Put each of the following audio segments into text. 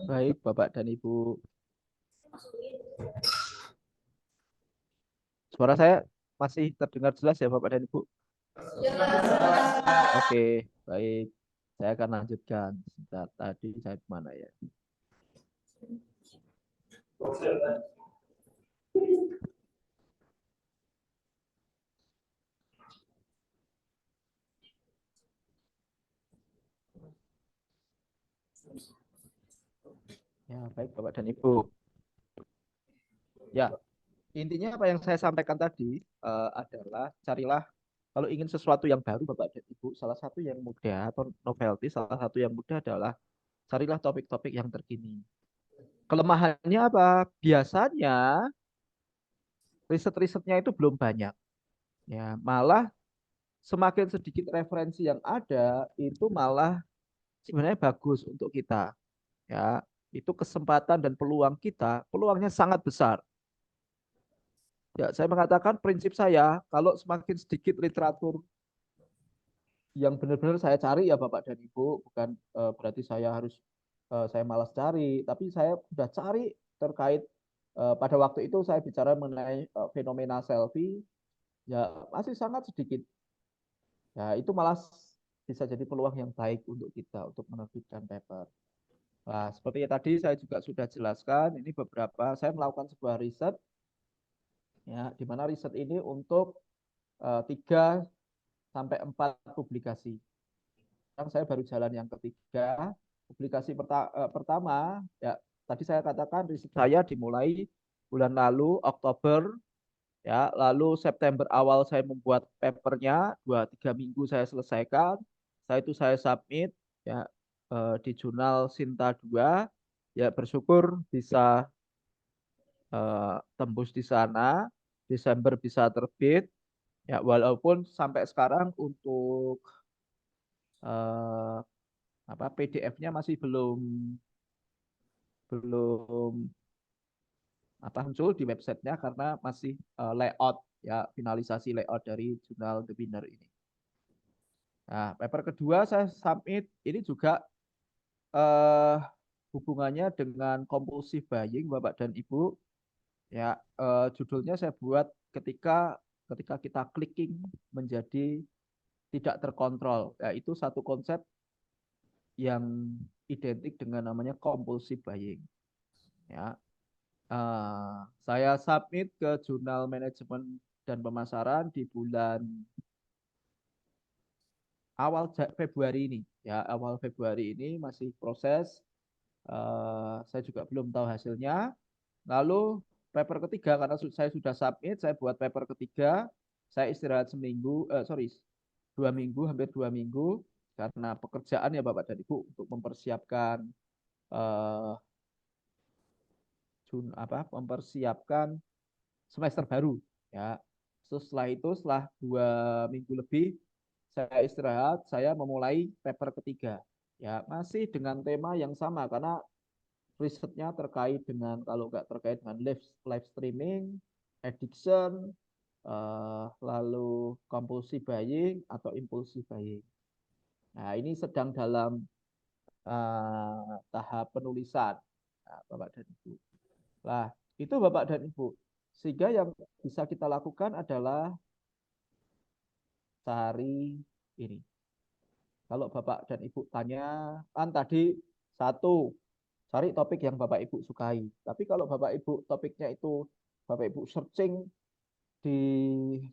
Baik, Bapak dan Ibu. Suara saya masih terdengar jelas ya, Bapak dan Ibu? Oke, baik. Saya akan lanjutkan. Sebentar, tadi saya kemana ya? Ya, baik, Bapak dan Ibu. Ya, intinya apa yang saya sampaikan tadi adalah carilah kalau ingin sesuatu yang baru, Bapak dan Ibu, salah satu yang mudah atau novelty, salah satu yang mudah adalah carilah topik-topik yang terkini. Kelemahannya apa? Biasanya riset-risetnya itu belum banyak. Ya, malah semakin sedikit referensi yang ada, itu malah sebenarnya bagus untuk kita. Ya, itu kesempatan dan peluang kita, peluangnya sangat besar. Ya, saya mengatakan prinsip saya, kalau semakin sedikit literatur yang benar-benar saya cari ya Bapak dan Ibu, bukan berarti saya harus saya malas cari, tapi saya sudah cari terkait pada waktu itu saya bicara mengenai fenomena selfie, ya masih sangat sedikit. Ya, itu malah bisa jadi peluang yang baik untuk kita untuk menerbitkan paper. Nah, seperti tadi saya juga sudah jelaskan, ini beberapa saya melakukan sebuah riset, ya, di mana riset ini untuk 3 sampai 4 publikasi. Sekarang saya baru jalan yang ketiga. Publikasi pertama, ya tadi saya katakan riset saya dimulai bulan lalu Oktober, ya lalu September awal saya membuat papernya, 2-3 minggu saya selesaikan. Setelah itu saya submit, ya di jurnal Sinta 2, ya bersyukur bisa tembus di sana. Desember bisa terbit, ya walaupun sampai sekarang untuk eh, apa PDF-nya masih belum belum apa muncul di websitenya karena masih layout, ya finalisasi layout dari jurnal The Winner ini. Nah, paper kedua saya submit ini juga eh, hubungannya dengan compulsive buying Bapak dan Ibu. Ya, judulnya saya buat ketika ketika kita clicking menjadi tidak terkontrol. Ya, itu satu konsep yang identik dengan namanya compulsive buying. Ya, saya submit ke Jurnal Manajemen dan Pemasaran di bulan awal Februari ini. Ya, awal Februari ini masih proses. Saya juga belum tahu hasilnya. Lalu paper ketiga karena saya sudah submit, saya buat paper ketiga. Saya istirahat seminggu, sorry, 2 minggu, hampir 2 minggu karena pekerjaan ya Bapak dan Ibu untuk mempersiapkan eh, mempersiapkan semester baru, ya. Terus setelah itu setelah 2 minggu lebih saya istirahat, saya memulai paper ketiga, ya masih dengan tema yang sama karena risetnya terkait dengan kalau nggak terkait dengan live streaming, addiction, lalu compulsive buying atau impulsive buying. Nah ini sedang dalam tahap penulisan, nah, Bapak dan Ibu. Nah itu Bapak dan Ibu. Sehingga yang bisa kita lakukan adalah cari ini. Kalau Bapak dan Ibu tanya, kan tadi satu, cari topik yang Bapak Ibu sukai. Tapi kalau Bapak Ibu topiknya itu Bapak Ibu searching di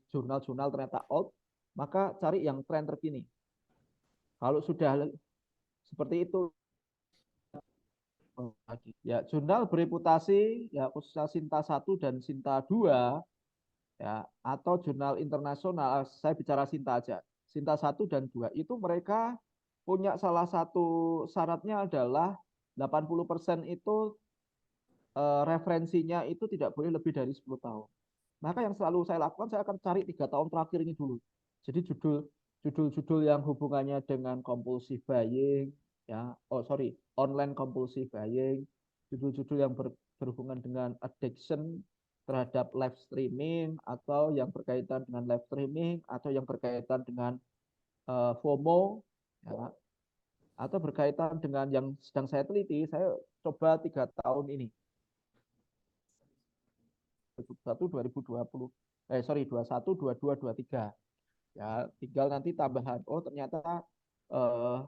jurnal-jurnal ternyata out, maka cari yang tren terkini. Kalau sudah seperti itu, ya jurnal bereputasi, ya khususnya Sinta 1 dan Sinta 2, ya atau jurnal internasional, saya bicara Sinta aja. Sinta 1 dan 2 itu mereka punya salah satu syaratnya adalah 80% itu referensinya itu tidak boleh lebih dari 10 tahun. Maka yang selalu saya lakukan, saya akan cari 3 tahun terakhir ini dulu. Jadi judul-judul yang hubungannya dengan compulsive buying, ya, oh sorry, online compulsive buying, judul-judul yang berhubungan dengan addiction, terhadap live streaming atau yang berkaitan dengan live streaming atau yang berkaitan dengan FOMO, ya, atau berkaitan dengan yang sedang saya teliti. Saya coba 3 tahun ini, 2021, 2020, sorry 21, 22, 23. Ya, tinggal nanti tambahan. Oh, ternyata eh,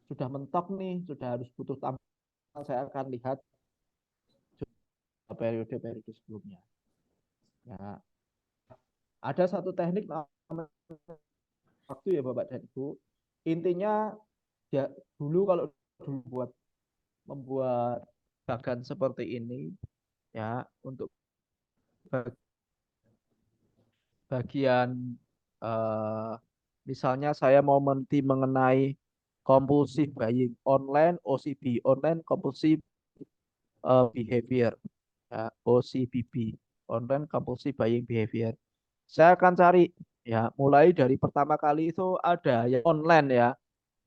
sudah mentok nih, sudah harus butuh tambahan. Saya akan lihat periode-periode sebelumnya. Ya, ada satu teknik namanya waktu ya Bapak dan Ibu. Intinya ya dulu kalau dulu buat membuat bagan seperti ini ya untuk bagian eh, misalnya saya mau menti mengenai compulsive buying online OCB online compulsive behavior ya, OCBB online compulsive buying behavior. Saya akan cari ya mulai dari pertama kali itu ada yang online ya.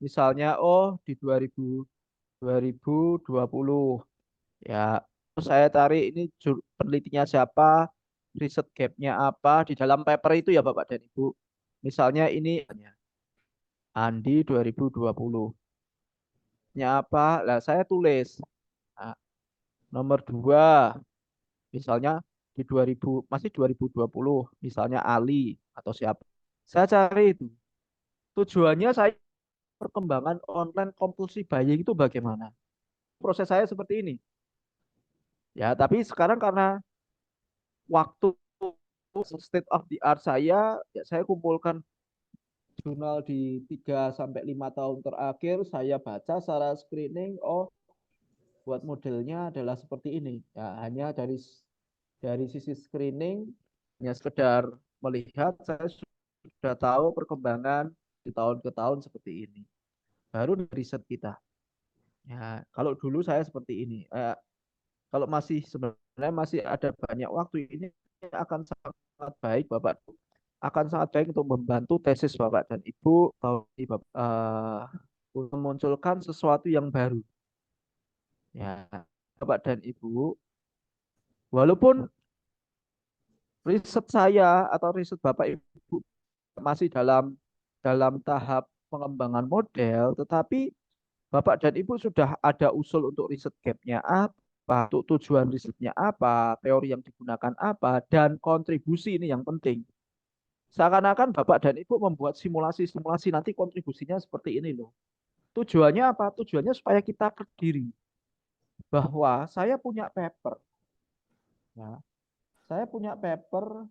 Misalnya oh di 2020 ya. Terus saya cari ini penelitinya siapa, riset gapnya apa di dalam paper itu ya Bapak dan Ibu. Misalnya ini Andi 2020. Nya apa? Lah saya tulis. Nah, nomor 2 misalnya di 2000 masih 2020 misalnya Ali atau siapa. Saya cari itu. Tujuannya saya perkembangan online compulsive buying itu bagaimana? Proses saya seperti ini. Ya, tapi sekarang karena waktu state of the art saya, ya saya kumpulkan jurnal di 3 sampai 5 tahun terakhir, saya baca secara screening, oh buat modelnya adalah seperti ini. Ya, hanya dari sisi screening, hanya sekedar melihat, saya sudah tahu perkembangan di tahun ke tahun seperti ini. Baru riset kita. Ya, kalau dulu saya seperti ini. Kalau masih sebenarnya masih ada banyak waktu ini akan sangat baik Bapak akan sangat baik untuk membantu tesis Bapak dan Ibu bahwa untuk memunculkan sesuatu yang baru. Ya, Bapak dan Ibu, walaupun riset saya atau riset Bapak Ibu masih dalam tahap pengembangan model, tetapi Bapak dan Ibu sudah ada usul untuk riset gapnya apa, untuk tujuan risetnya apa, teori yang digunakan apa, dan kontribusi ini yang penting. Seakan-akan Bapak dan Ibu membuat simulasi-simulasi nanti kontribusinya seperti ini loh. Tujuannya apa? Tujuannya supaya kita berdiri bahwa saya punya paper, ya, saya punya paper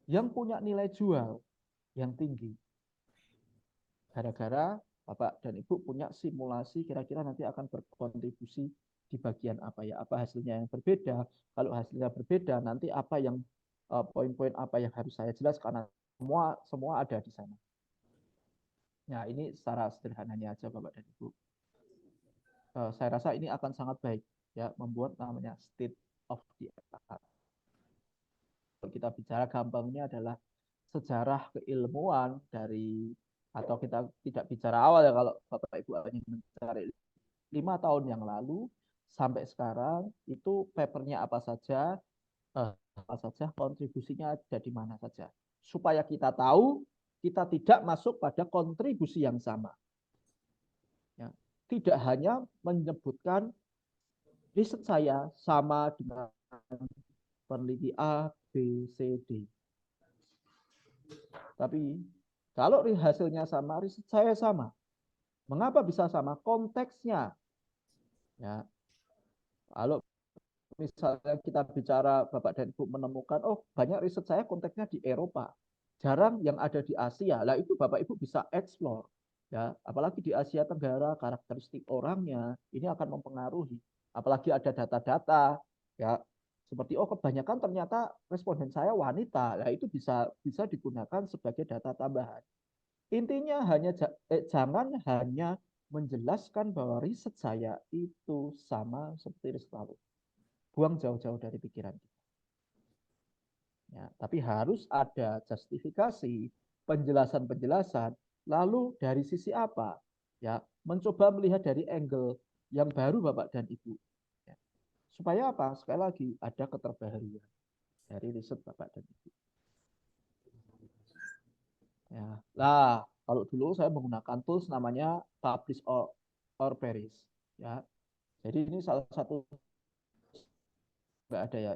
yang punya nilai jual yang tinggi. Gara-gara Bapak dan Ibu punya simulasi kira-kira nanti akan berkontribusi di bagian apa ya? Apa hasilnya yang berbeda? Kalau hasilnya berbeda, nanti apa yang poin-poin apa yang harus saya jelaskan? Semua semua ada di sana. Ya, ini secara sederhananya aja Bapak dan Ibu. Saya rasa ini akan sangat baik ya membuat namanya state of the art. Kalau kita bicara gampangnya adalah sejarah keilmuan dari atau kita tidak bicara awal ya kalau Bapak Ibu hanya mencari 5 tahun yang lalu sampai sekarang itu papernya apa saja kontribusinya ada di mana saja supaya kita tahu kita tidak masuk pada kontribusi yang sama ya. Tidak hanya menyebutkan riset saya sama dengan peneliti A, B, C, D. Tapi kalau hasilnya sama, riset saya sama. Mengapa bisa sama? Konteksnya. Ya, kalau misalnya kita bicara Bapak dan Ibu menemukan, oh banyak riset saya konteksnya di Eropa. Jarang yang ada di Asia. Lah itu Bapak Ibu bisa explore. Ya, apalagi di Asia Tenggara karakteristik orangnya ini akan mempengaruhi. Apalagi ada data-data ya seperti oh kebanyakan ternyata responden saya wanita. Nah itu bisa digunakan sebagai data tambahan. Intinya jangan hanya menjelaskan bahwa riset saya itu sama seperti riset lalu. Buang jauh-jauh dari pikiran kita. Ya, tapi harus ada justifikasi, penjelasan-penjelasan. Lalu dari sisi apa? Ya, mencoba melihat dari angle yang baru Bapak dan Ibu. Ya, Supaya apa? Sekali lagi, ada keterbaharuan dari riset Bapak dan Ibu. Ya. Lah, kalau dulu saya menggunakan tools namanya Publish or Perish. Ya. Jadi ini salah satu, nggak ada ya,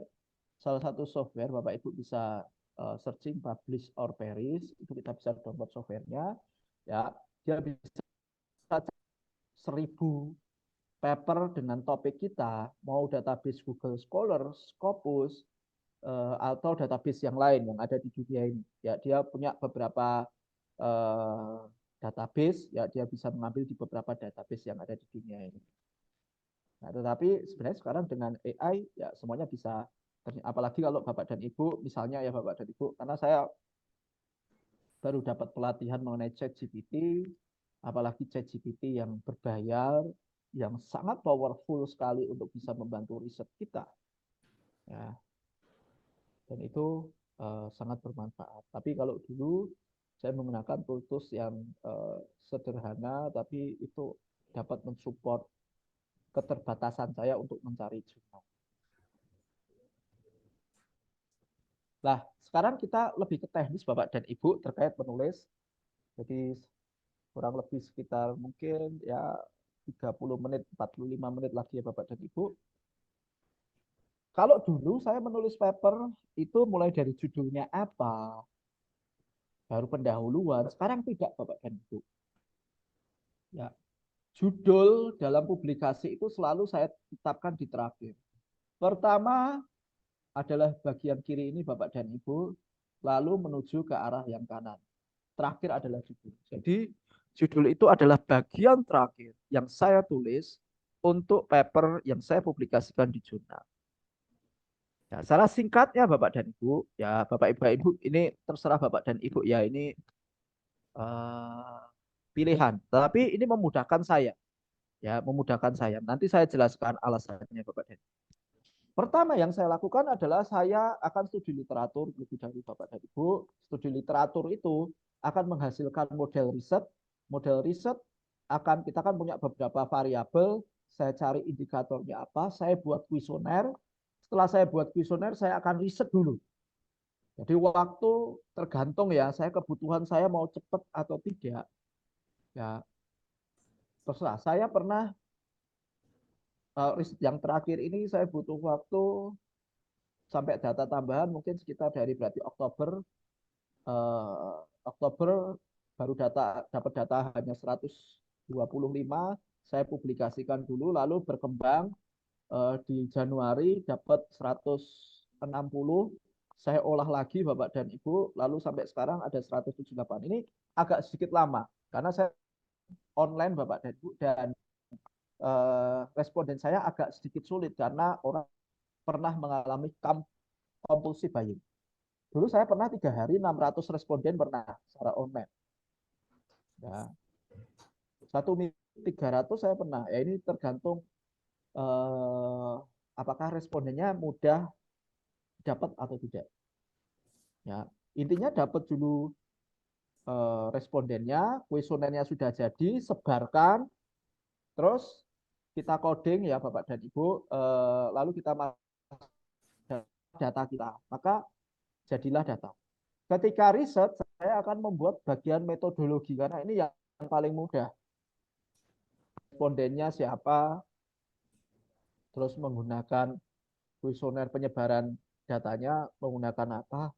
salah satu software Bapak Ibu bisa searching Publish or Perish, itu kita bisa download softwarenya. Ya, dia bisa 1.000 paper dengan topik kita, mau database Google Scholar, Scopus, atau database yang lain yang ada di dunia ini. Ya, dia punya beberapa uh, database, ya dia bisa mengambil di beberapa database yang ada di dunia ini. Nah, tetapi sebenarnya sekarang dengan AI ya semuanya bisa, apalagi kalau Bapak dan Ibu, misalnya ya Bapak dan Ibu, karena saya baru dapat pelatihan mengenai ChatGPT, apalagi ChatGPT yang berbayar, yang sangat powerful sekali untuk bisa membantu riset kita. Ya, dan itu sangat bermanfaat. Tapi kalau dulu saya menggunakan tools yang sederhana, tapi itu dapat mensupport keterbatasan saya untuk mencari jurnal. Nah, sekarang kita lebih ke teknis Bapak dan Ibu terkait menulis. Jadi kurang lebih sekitar mungkin ya 30 menit, 45 menit lagi ya Bapak dan Ibu. Kalau dulu saya menulis paper itu mulai dari judulnya apa, baru pendahuluan. Sekarang tidak Bapak dan Ibu. Ya, judul dalam publikasi itu selalu saya tetapkan di terakhir. Pertama adalah bagian kiri ini Bapak dan Ibu, lalu menuju ke arah yang kanan. Terakhir adalah judul. Jadi judul itu adalah bagian terakhir yang saya tulis untuk paper yang saya publikasikan di jurnal. Ya, secara singkatnya Bapak dan Ibu, ya Bapak Ibu ini terserah Bapak dan Ibu ya ini uh, pilihan. Tapi ini memudahkan saya, ya memudahkan saya. Nanti saya jelaskan alasannya Bapak dan Ibu. Pertama yang saya lakukan adalah saya akan studi literatur lebih dahulu Bapak dan Ibu. Studi literatur itu akan menghasilkan model riset. Model riset akan kita kan punya beberapa variabel. Saya cari indikatornya apa, saya buat kuesioner. Setelah saya buat kuesioner, saya akan riset dulu. Jadi waktu tergantung ya, saya kebutuhan saya mau cepat atau tidak. Ya, terserah. Saya pernah riset yang terakhir ini saya butuh waktu sampai data tambahan mungkin sekitar dari berarti Oktober Oktober baru dapat data hanya 125, saya publikasikan dulu lalu berkembang di Januari dapat 160, saya olah lagi Bapak dan Ibu lalu sampai sekarang ada 178. Ini agak sedikit lama karena saya online Bapak dan Ibu dan responden saya agak sedikit sulit karena orang pernah mengalami compulsive buying. Dulu saya pernah 3 hari 600 responden pernah secara online. Ya, 1 minggu 300 saya pernah. Ya ini tergantung apakah respondennya mudah dapat atau tidak. Ya, intinya dapat dulu respondennya, kuesionernya sudah jadi, sebarkan, terus kita coding ya Bapak dan Ibu, lalu kita masuk data kita. Maka jadilah data. Ketika riset, saya akan membuat bagian metodologi karena ini yang paling mudah. Respondennya siapa, terus menggunakan kuesioner penyebaran datanya menggunakan apa,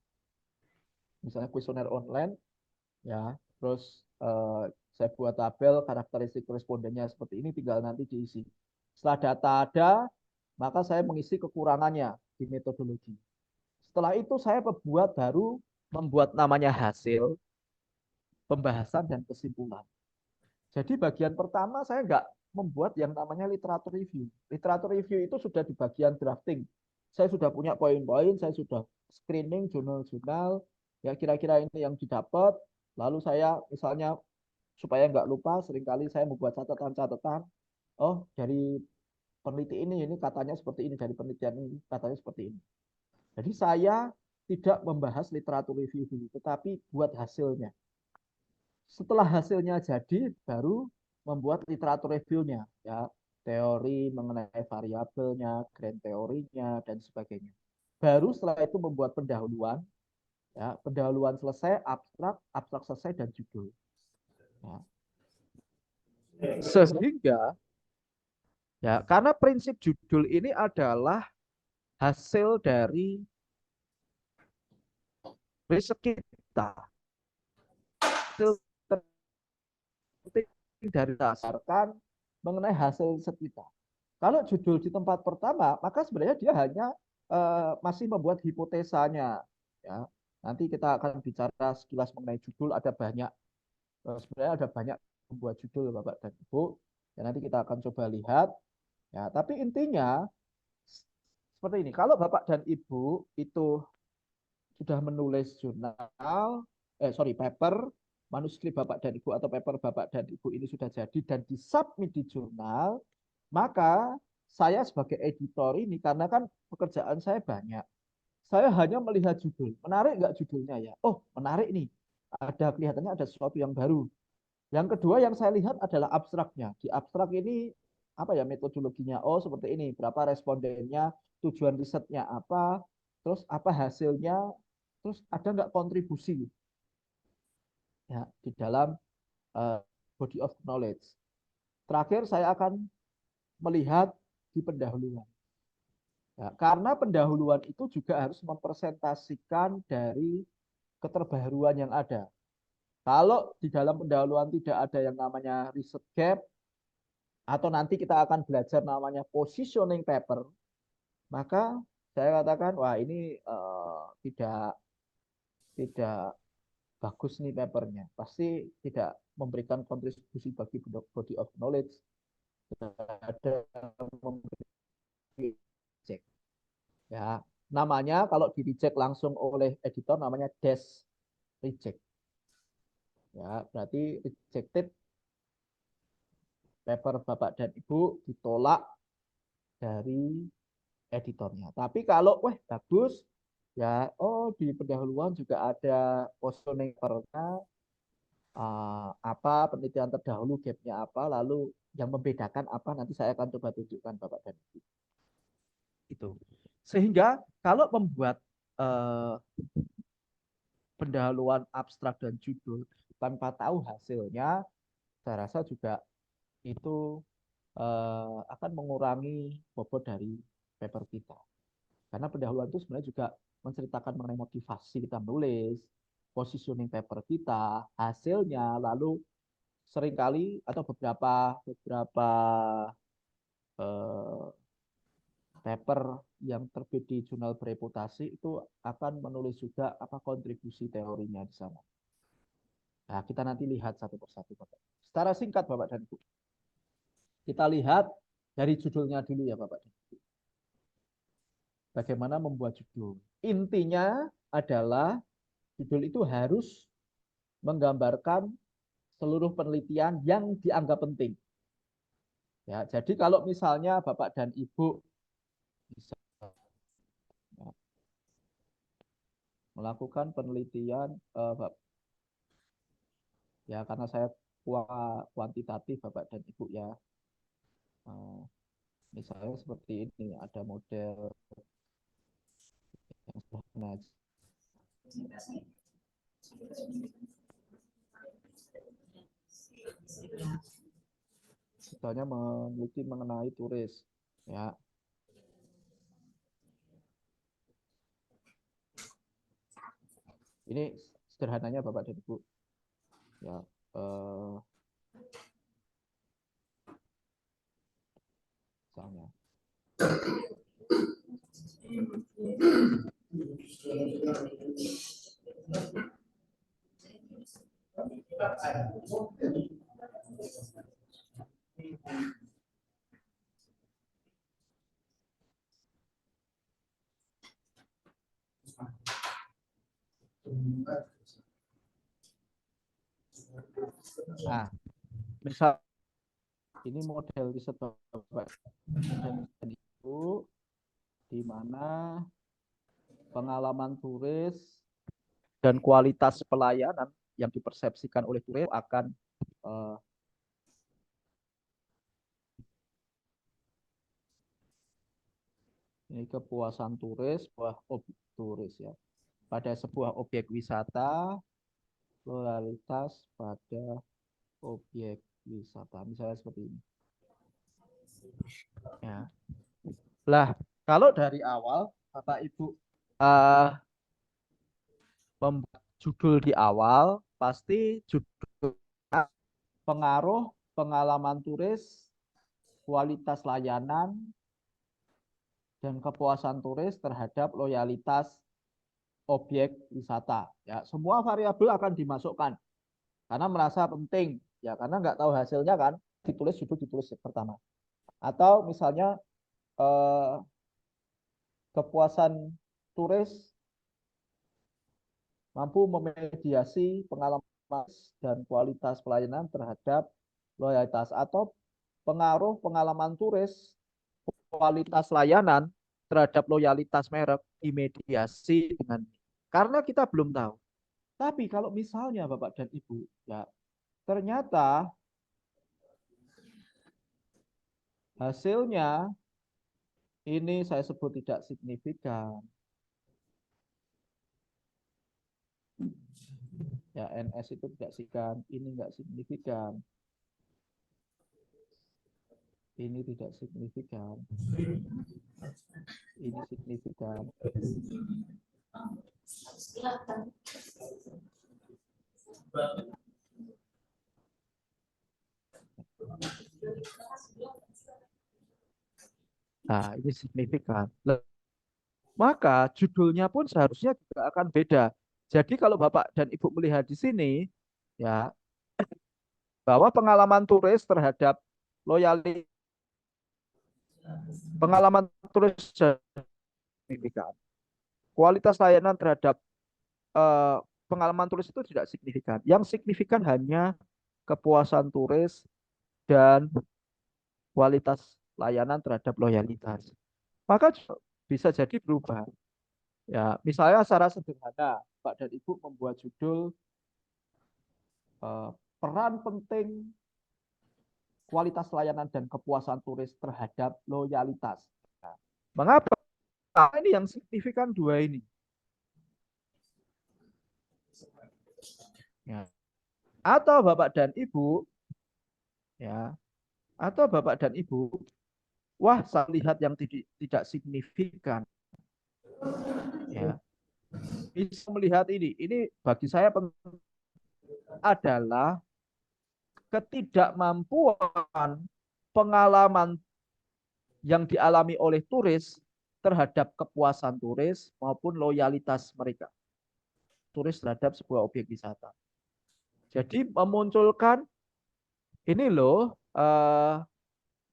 misalnya kuesioner online, ya, terus saya buat tabel karakteristik respondennya seperti ini, tinggal nanti diisi. Setelah data ada, maka saya mengisi kekurangannya di metodologi. Setelah itu saya membuat namanya hasil, pembahasan, dan kesimpulan. Jadi bagian pertama saya nggak membuat yang namanya literatur review. Literatur review itu sudah di bagian drafting. Saya sudah punya poin-poin, saya sudah screening jurnal-jurnal, ya kira-kira ini yang didapat. Lalu saya misalnya supaya nggak lupa, seringkali saya membuat catatan-catatan. Oh, dari peneliti ini katanya seperti ini, dari penelitian ini katanya seperti ini. Jadi saya tidak membahas literatur review dulu, tetapi buat hasilnya. Setelah hasilnya jadi, baru membuat literatur review-nya. Ya, teori mengenai variabelnya, grand teorinya, dan sebagainya. Baru setelah itu membuat pendahuluan, ya, pendahuluan selesai, abstrak, abstrak selesai, dan judul. Ya. Sehingga, ya, karena prinsip judul ini adalah hasil dari riset kita, hasil dari dasarkan mengenai hasil riset kita. Kalau judul di tempat pertama, maka sebenarnya dia hanya masih membuat hipotesanya. Ya, nanti kita akan bicara sekilas mengenai judul. Ada banyak, sebenarnya ada banyak membuat judul, Bapak dan Ibu. Ya, nanti kita akan coba lihat. Ya, tapi intinya seperti ini. Kalau Bapak dan Ibu itu sudah menulis jurnal, paper, manuskrip Bapak dan Ibu atau paper Bapak dan Ibu ini sudah jadi dan disubmit di jurnal, maka saya sebagai editor ini, karena kan pekerjaan saya banyak, saya hanya melihat judul. Menarik nggak judulnya ya? Oh, menarik nih. Ada kelihatannya ada sesuatu yang baru. Yang kedua yang saya lihat adalah abstraknya. Di abstrak ini apa ya metodologinya? Oh, seperti ini. Berapa respondennya, tujuan risetnya apa, terus apa hasilnya, terus ada nggak kontribusi ya di dalam uh, body of knowledge. Terakhir saya akan melihat di pendahuluan. Ya, karena pendahuluan itu juga harus mempresentasikan dari keterbaruan yang ada. Kalau di dalam pendahuluan tidak ada yang namanya research gap, atau nanti kita akan belajar namanya positioning paper, maka saya katakan, wah ini tidak tidak bagus nih papernya. Pasti tidak memberikan kontribusi bagi body of knowledge. Ada memberi cek. Ya, namanya kalau di reject langsung oleh editor namanya dash reject. Ya, berarti rejected paper Bapak dan Ibu ditolak dari editornya. Tapi kalau wah bagus ya, oh di pendahuluan juga ada positioning papernya, apa penelitian terdahulu gapnya apa, lalu yang membedakan apa nanti saya akan coba tunjukkan Bapak dan Ibu. Itu. Sehingga kalau membuat eh, pendahuluan abstrak dan judul tanpa tahu hasilnya, saya rasa juga itu akan mengurangi bobot dari paper kita. Karena pendahuluan itu sebenarnya juga menceritakan mengenai motivasi kita menulis, positioning paper kita, hasilnya, lalu seringkali atau beberapa beberapa eh, paper yang terbit di jurnal bereputasi itu akan menulis juga apa kontribusi teorinya di sana. Nah, kita nanti lihat satu persatu, Bapak. Secara singkat, Bapak dan Ibu. Kita lihat dari judulnya dulu ya, Bapak dan Ibu. Bagaimana membuat judul. Intinya adalah judul itu harus menggambarkan seluruh penelitian yang dianggap penting. Ya, jadi kalau misalnya Bapak dan Ibu bisa melakukan penelitian, ya karena saya kuantitatif Bapak dan Ibu ya, misalnya seperti ini, ada model yang sederhana. Misalnya meneliti mengenai turis, ya. Ini sederhananya Bapak dan Ibu, ya. Misalnya. Nah, misal ini model riset Bapak dan Ibu di mana pengalaman turis dan kualitas pelayanan yang dipersepsikan oleh turis akan Ini kepuasan turis, sebuah objek turis ya. Pada sebuah objek wisata, loyalitas pada objek wisata. Misalnya seperti ini. Ya. Lah, kalau dari awal, Bapak Ibu eh, membuat judul di awal, pasti judul pengaruh pengalaman turis, kualitas layanan, dan kepuasan turis terhadap loyalitas objek wisata. Ya, semua variabel akan dimasukkan karena merasa penting. Ya, karena nggak tahu hasilnya kan, ditulis judul ditulis pertama. Atau misalnya eh, kepuasan turis mampu memediasi pengalaman dan kualitas pelayanan terhadap loyalitas atau pengaruh pengalaman turis kualitas layanan terhadap loyalitas merek dimediasi dengan karena kita belum tahu. Tapi kalau misalnya Bapak dan Ibu ya ternyata hasilnya ini saya sebut tidak signifikan. Ya NS itu tidak signifikan, ini enggak signifikan. Ini tidak signifikan. Ini signifikan. Nah, ini signifikan. Maka judulnya pun seharusnya juga akan beda. Jadi kalau Bapak dan Ibu melihat di sini, ya bahwa pengalaman turis terhadap loyalitas pengalaman turis signifikan. Kualitas layanan terhadap eh, pengalaman turis itu tidak signifikan. Yang signifikan hanya kepuasan turis dan kualitas layanan terhadap loyalitas. Maka bisa jadi berubah. Ya, misalnya secara sederhana, Pak dan Ibu membuat judul peran penting kualitas layanan dan kepuasan turis terhadap loyalitas. Nah, mengapa? Ini yang signifikan dua ini. Ya. Atau Bapak dan Ibu, ya, atau Bapak dan Ibu, wah saya lihat yang tidak signifikan. Ya, bisa melihat ini. Ini bagi saya adalah ketidakmampuan pengalaman yang dialami oleh turis terhadap kepuasan turis maupun loyalitas mereka turis terhadap sebuah objek wisata. Jadi memunculkan ini loh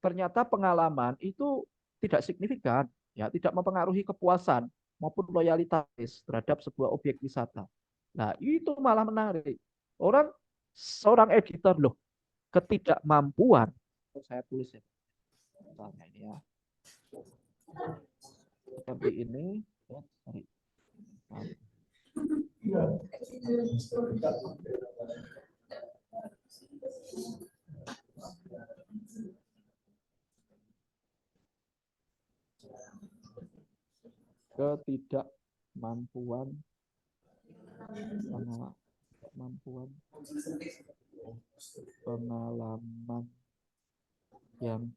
ternyata pengalaman itu tidak signifikan, ya tidak mempengaruhi kepuasan maupun loyalitas terhadap sebuah objek wisata. Nah itu malah menarik. Orang seorang editor loh ketidakmampuan. Saya tulis ya, misalnya ini ya seperti ini. Ya, sorry. Ketidakmampuan kemampuan pengalaman yang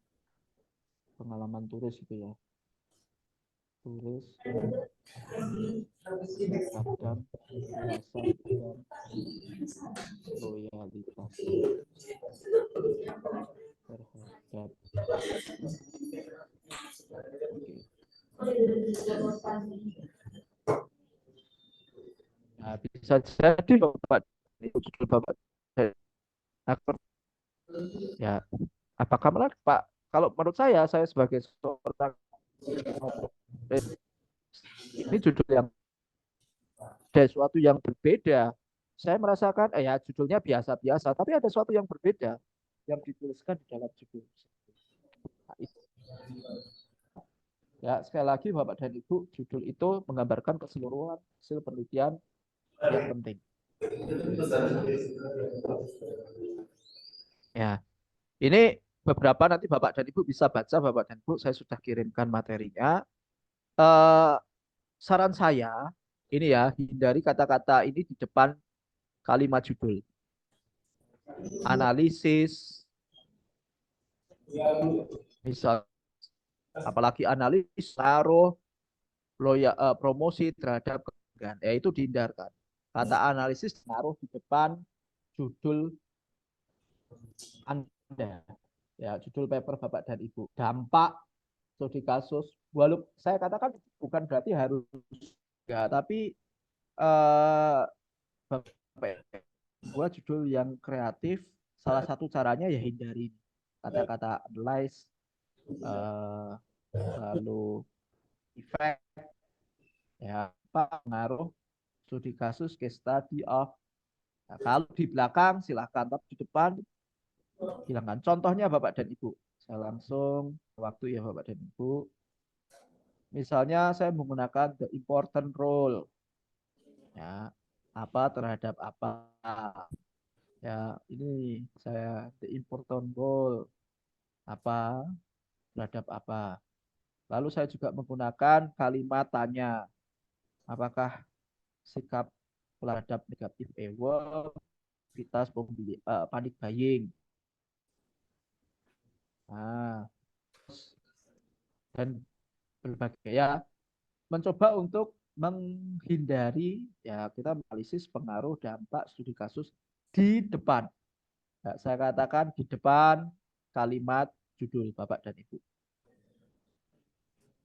pengalaman turis itu ya turis terhadap kepuasan dan loyalitas terhadap nah, bisa jadi Bapak itu judul Bapak ya apakah menarik Pak kalau menurut saya sebagai seorang ini judul yang ada sesuatu yang berbeda. Saya merasakan, ya judulnya biasa-biasa, tapi ada sesuatu yang berbeda yang dituliskan di dalam judul. Nah, ya sekali lagi Bapak dan Ibu, judul itu menggambarkan keseluruhan hasil penelitian yang penting. Ya, ini beberapa nanti Bapak dan Ibu bisa baca, Bapak dan Ibu, saya sudah kirimkan materinya. Eh, saran saya ini ya, hindari kata-kata ini di depan kalimat judul. Analisis, misal apalagi analisis taruh promosi terhadap kegagalan, ya itu dihindarkan. Kata analisis taruh di depan judul Anda, ya judul paper Bapak dan Ibu. Dampak studi kasus, walaupun saya katakan bukan berarti harus ya, tapi eh, buat judul yang kreatif, salah satu caranya ya hindari kata-kata analyze, eh, lalu efek, ya pengaruh studi kasus, case study of. Nah, kalau di belakang silahkan, tapi di depan hilangkan. Contohnya Bapak dan Ibu. Saya langsung waktu ya Bapak dan Ibu. Misalnya saya menggunakan the important role, ya apa terhadap apa. Ya ini saya the important role apa terhadap apa. Lalu saya juga menggunakan kalimat tanya. Apakah sikap terhadap negatif ewek, aktivitas panik buying. Nah, dan berbagai ya, mencoba untuk menghindari ya kita analisis pengaruh dampak studi kasus di depan. Ya, saya katakan di depan kalimat judul Bapak dan Ibu.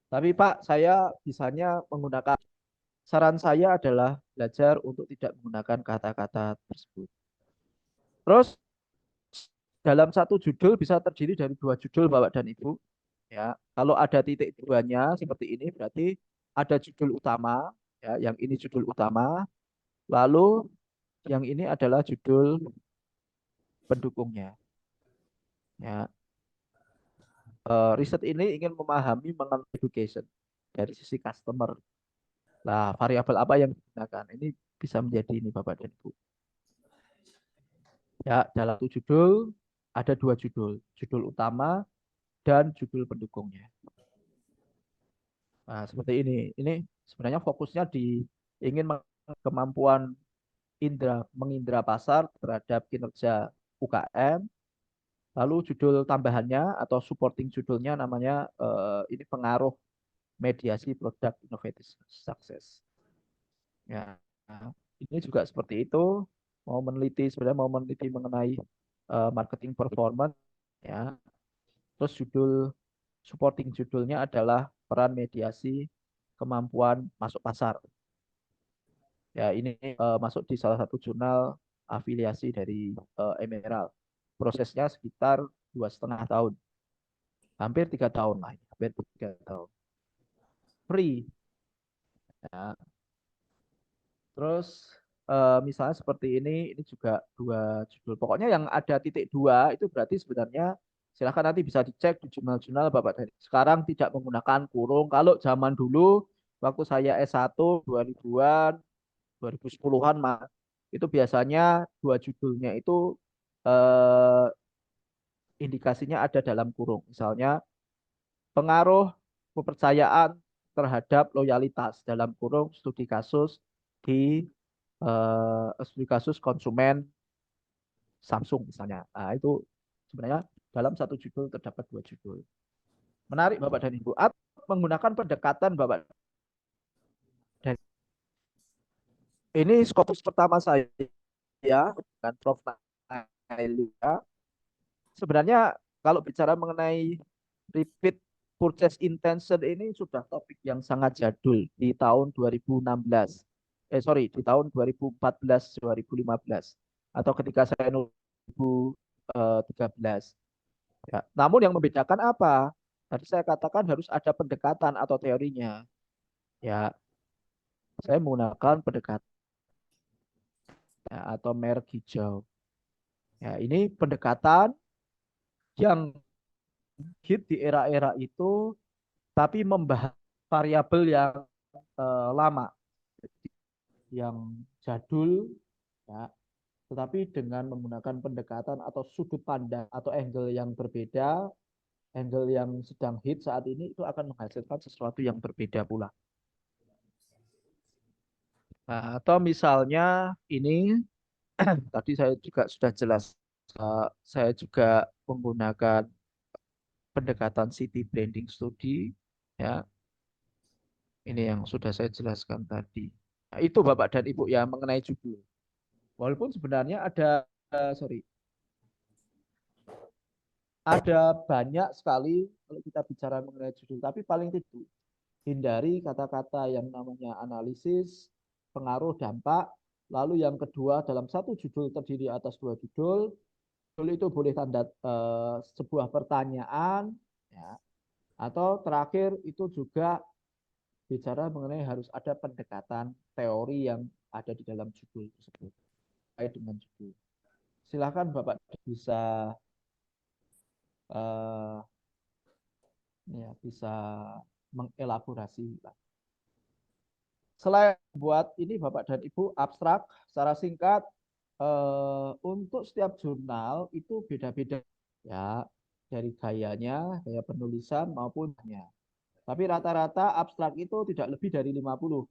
Tapi Pak, saya bisanya menggunakan, saran saya adalah belajar untuk tidak menggunakan kata-kata tersebut. Terus dalam satu judul bisa terdiri dari dua judul Bapak dan Ibu. Ya, kalau ada titik duanya seperti ini berarti ada judul utama, ya, yang ini judul utama, lalu yang ini adalah judul pendukungnya. Ya, riset ini ingin memahami mengenai education dari sisi customer. Nah, variabel apa yang digunakan? Ini bisa menjadi ini Bapak dan Ibu. Ya, dalam satu judul ada dua judul, judul utama dan judul pendukungnya. Nah, seperti ini. Ini sebenarnya fokusnya di ingin kemampuan mengindra pasar terhadap kinerja UKM. Lalu judul tambahannya atau supporting judulnya namanya ini pengaruh mediasi produk innovative success. Ya, nah, ini juga seperti itu. Sebenarnya mau meneliti mengenai marketing performance, ya. Terus judul supporting judulnya adalah peran mediasi kemampuan masuk pasar. Ya, ini masuk di salah satu jurnal afiliasi dari Emerald. Prosesnya sekitar 2,5 tahun, hampir 3 tahun lah, hampir 3 tahun. Free. Ya. Terus misalnya seperti ini juga dua judul. Pokoknya yang ada titik dua itu berarti sebenarnya silahkan nanti bisa dicek di jurnal-jurnal Bapak dari. Sekarang tidak menggunakan kurung. Kalau zaman dulu waktu saya S1 2000-an, 2010-an mah itu biasanya dua judulnya itu eh, indikasinya ada dalam kurung. Misalnya pengaruh kepercayaan terhadap loyalitas dalam kurung di studi kasus konsumen Samsung misalnya. Nah, itu sebenarnya dalam satu judul terdapat dua judul. Menarik Bapak dan Ibu. Atau menggunakan pendekatan Bapak dan ini skopus pertama saya dengan Prof. Nailia. Sebenarnya kalau bicara mengenai repeat purchase intention ini sudah topik yang sangat jadul di tahun 2016. Sorry, di tahun 2014, 2015. Atau ketika saya nulis 2013. Ya. Namun yang membedakan apa? Tadi saya katakan harus ada pendekatan atau teorinya. Ya, saya menggunakan pendekatan ya, atau merek hijau. Ya, ini pendekatan yang hit di era-era itu tapi membahas variabel yang lama, yang jadul, ya, tetapi dengan menggunakan pendekatan atau sudut pandang atau angle yang berbeda angle yang sedang hit saat ini itu akan menghasilkan sesuatu yang berbeda pula. Nah, atau misalnya ini tadi saya juga sudah jelas, saya juga menggunakan pendekatan city branding study, ya ini yang sudah saya jelaskan tadi. Nah, itu Bapak dan Ibu ya mengenai judul. Walaupun sebenarnya sorry, ada banyak sekali kalau kita bicara mengenai judul, tapi paling tidak hindari kata-kata yang namanya analisis, pengaruh, dampak. Lalu yang kedua, dalam satu judul terdiri atas dua judul. Judul itu boleh tanda sebuah pertanyaan, ya. Atau terakhir itu juga bicara mengenai harus ada pendekatan teori yang ada di dalam judul tersebut terkait dengan judul. Silakan Bapak bisa uh, ya, bisa mengelaborasi. Selain buat ini Bapak dan Ibu abstrak secara singkat, untuk setiap jurnal itu beda-beda ya, dari gayanya, gaya penulisan maupun hanya. Tapi rata-rata abstrak itu tidak lebih dari 50.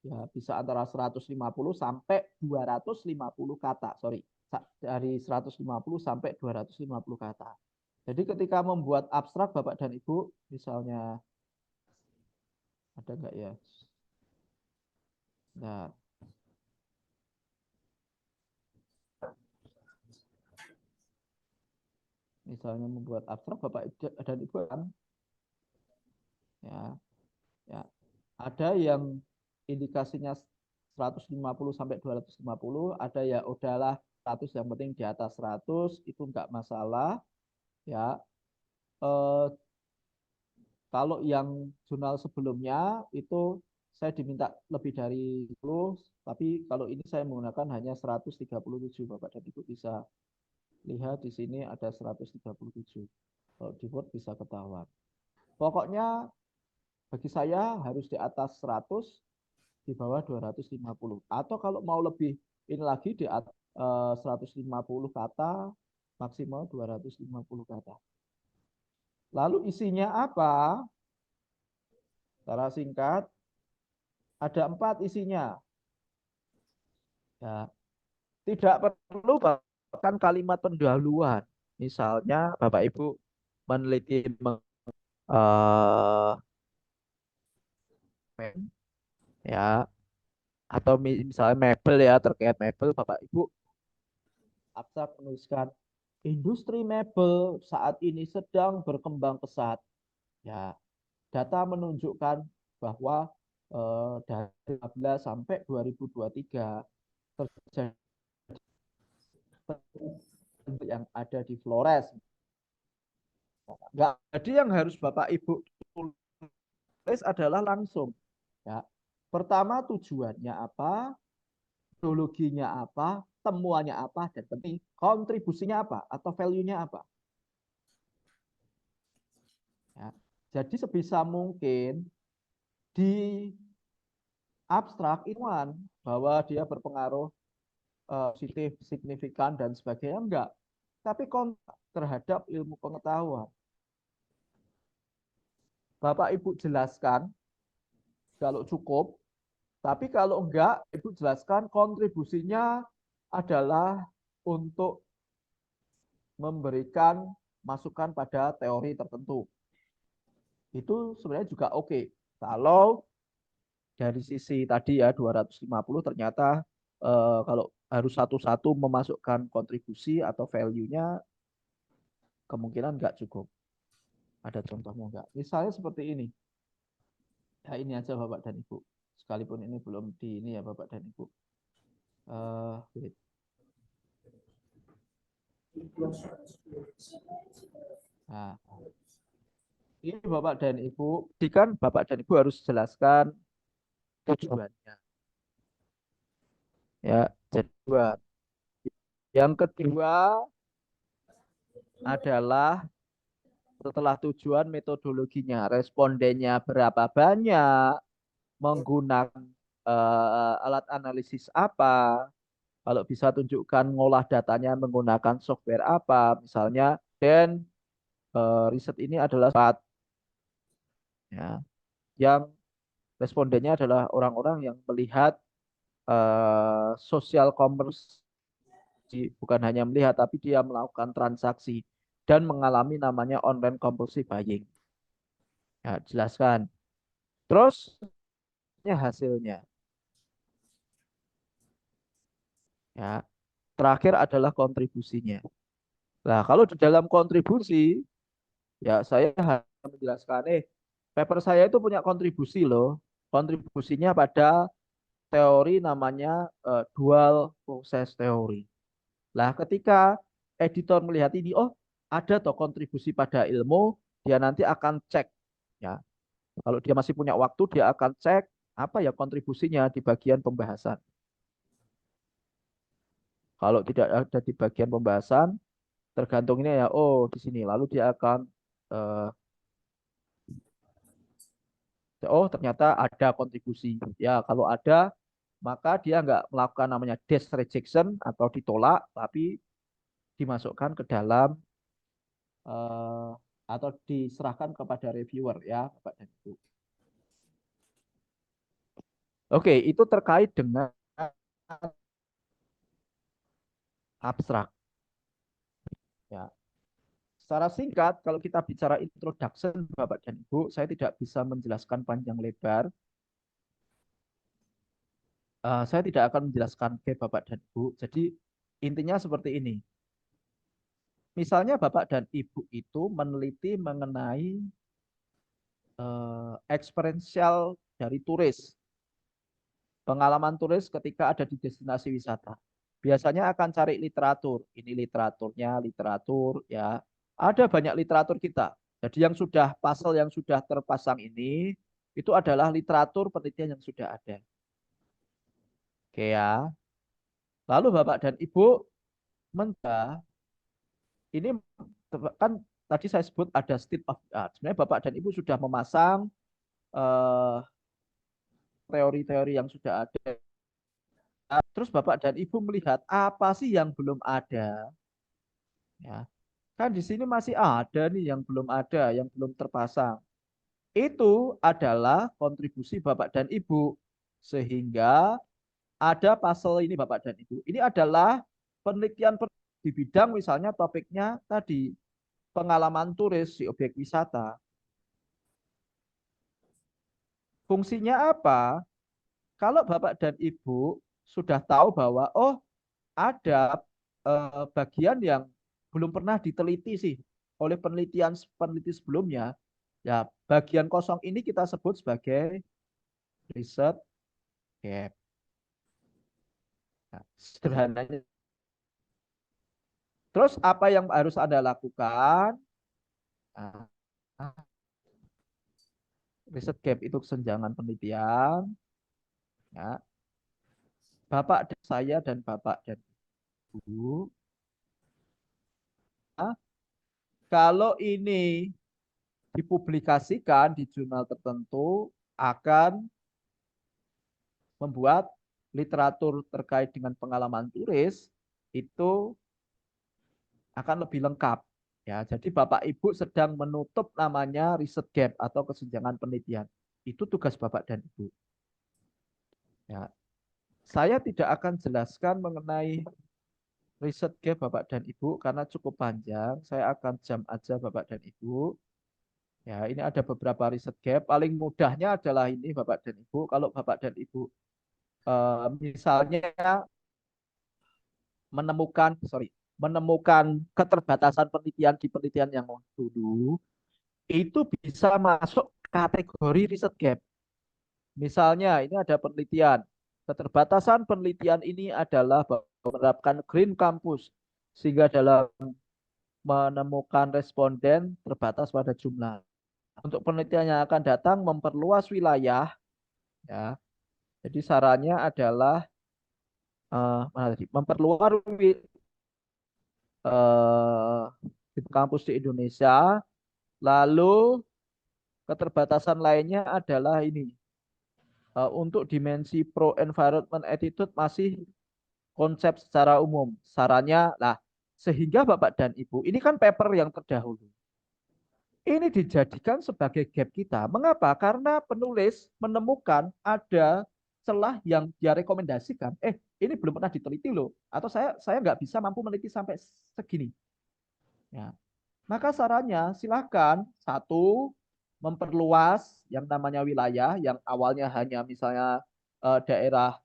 Ya, bisa antara 150 sampai 250 kata, sorry. Dari 150 sampai 250 kata. Jadi ketika membuat abstrak Bapak dan Ibu, misalnya ada enggak ya? Nah, misalnya membuat abstrak Bapak dan Ibu kan ya, ya. Ada yang indikasinya 150 sampai 250, ada ya udahlah 100 yang penting di atas 100 itu enggak masalah ya. Eh, Kalau yang jurnal sebelumnya itu saya diminta lebih dari 10, tapi kalau ini saya menggunakan hanya 137 Bapak dan Ibu bisa lihat di sini ada 137. Kalau di Word bisa ketahuan. Pokoknya bagi saya harus di atas 100, di bawah 250. Atau kalau mau lebih ini lagi di atas 150 kata, maksimal 250 kata. Lalu isinya apa? Secara singkat, ada 4 isinya. Ya, tidak perlu bahkan kalimat pendahuluan. Misalnya Bapak Ibu meneliti eh, ya, atau misalnya mebel ya, terkait mebel Bapak Ibu abstrak menuliskan industri mebel saat ini sedang berkembang pesat. Ya, data menunjukkan bahwa dari 2015 sampai 2023 terjadi yang ada di Flores. Enggak, jadi yang harus Bapak Ibu tulis adalah langsung. Ya. Pertama tujuannya apa, metodologinya apa, temuannya apa, dan penting kontribusinya apa atau value-nya apa. Ya. Jadi sebisa mungkin di abstrak ilmuwan bahwa dia berpengaruh positif, signifikan, dan sebagainya, enggak. Tapi kontak terhadap ilmu pengetahuan. Bapak Ibu jelaskan kalau cukup, tapi kalau enggak, Ibu jelaskan kontribusinya adalah untuk memberikan masukan pada teori tertentu. Itu sebenarnya juga oke. Kalau dari sisi tadi ya 250 ternyata kalau harus satu-satu memasukkan kontribusi atau value-nya kemungkinan enggak cukup. Ada contohnya enggak? Misalnya seperti ini. Ya ini aja Bapak dan Ibu. Sekalipun ini belum di ini ya Bapak dan Ibu. Wait. Nah, ini Bapak dan Ibu, kan Bapak dan Ibu harus jelaskan tujuannya. Ya, jadi dua. Yang kedua adalah setelah tujuan metodologinya, respondennya berapa banyak, menggunakan alat analisis apa, kalau bisa tunjukkan ngolah datanya menggunakan software apa, misalnya, dan riset ini adalah ya, yang respondennya adalah orang-orang yang melihat social commerce, bukan hanya melihat tapi dia melakukan transaksi dan mengalami namanya online compulsive buying. Ya, jelaskan. Terus hasilnya. Ya, terakhir adalah kontribusinya. Nah, kalau di dalam kontribusi, ya saya hanya menjelaskan, paper saya itu punya kontribusi loh. Kontribusinya pada teori namanya dual process theory. Lah, ketika editor melihat ini, oh ada toh kontribusi pada ilmu, dia nanti akan cek. Ya, kalau dia masih punya waktu, dia akan cek apa ya kontribusinya di bagian pembahasan. Kalau tidak ada di bagian pembahasan, tergantung ini ya, oh di sini. Lalu dia akan, eh, oh ternyata ada kontribusi. Ya, kalau ada, maka dia nggak melakukan namanya desk rejection atau ditolak, tapi dimasukkan ke dalam, eh, atau diserahkan kepada reviewer ya, Bapak dan Ibu. Oke, itu terkait dengan abstrak. Ya. Secara singkat, kalau kita bicara introduction, Bapak dan Ibu, saya tidak bisa menjelaskan panjang lebar. Saya tidak akan menjelaskan ke Bapak dan Ibu. Jadi intinya seperti ini. Misalnya Bapak dan Ibu itu meneliti mengenai experiential dari turis, pengalaman turis ketika ada di destinasi wisata. Biasanya akan cari literatur. Ini literaturnya, literatur ya. Ada banyak literatur kita. Jadi yang sudah pasal yang sudah terpasang ini itu adalah literatur penelitian yang sudah ada. Oke ya. Lalu Bapak dan Ibu mencoba, ini kan tadi saya sebut ada state of the art. Sebenarnya Bapak dan Ibu sudah memasang eh, teori-teori yang sudah ada. Terus Bapak dan Ibu melihat apa sih yang belum ada, ya. Kan di sini masih ada nih yang belum ada, yang belum terpasang. Itu adalah kontribusi Bapak dan Ibu. Sehingga ada pasal ini Bapak dan Ibu. Ini adalah penelitian di bidang misalnya topiknya tadi pengalaman turis di objek wisata. Fungsinya apa? Kalau Bapak dan Ibu sudah tahu bahwa oh ada bagian yang belum pernah diteliti sih oleh peneliti sebelumnya. Ya, bagian kosong ini kita sebut sebagai research gap. Nah, sederhananya. Terus apa yang harus Anda lakukan? Nah, research gap itu kesenjangan penelitian. Ya, Bapak dan saya dan Bapak dan Ibu. Nah, kalau ini dipublikasikan di jurnal tertentu akan membuat literatur terkait dengan pengalaman turis itu akan lebih lengkap. Ya, jadi Bapak Ibu sedang menutup namanya research gap atau kesenjangan penelitian. Itu tugas Bapak dan Ibu. Ya, saya tidak akan jelaskan mengenai research gap Bapak dan Ibu karena cukup panjang. Saya akan jam aja Bapak dan Ibu. Ya, ini ada beberapa research gap. Paling mudahnya adalah ini Bapak dan Ibu. Kalau Bapak dan Ibu misalnya menemukan keterbatasan penelitian di penelitian yang dulu, itu bisa masuk kategori riset gap. Misalnya ini ada penelitian, keterbatasan penelitian ini adalah menerapkan Green Campus sehingga dalam menemukan responden terbatas pada jumlah. Untuk penelitian yang akan datang memperluas wilayah, ya. Jadi sarannya adalah mana tadi? Memperluas kampus di Indonesia. Lalu keterbatasan lainnya adalah ini. Untuk dimensi pro environment attitude masih konsep secara umum. Sarannya lah, sehingga Bapak dan Ibu, ini kan paper yang terdahulu. Ini dijadikan sebagai gap kita. Mengapa? Karena penulis menemukan ada celah yang dia rekomendasikan. Ini belum pernah diteliti loh. Atau saya nggak bisa mampu meneliti sampai segini. Ya. Maka sarannya silakan satu memperluas yang namanya wilayah yang awalnya hanya misalnya daerah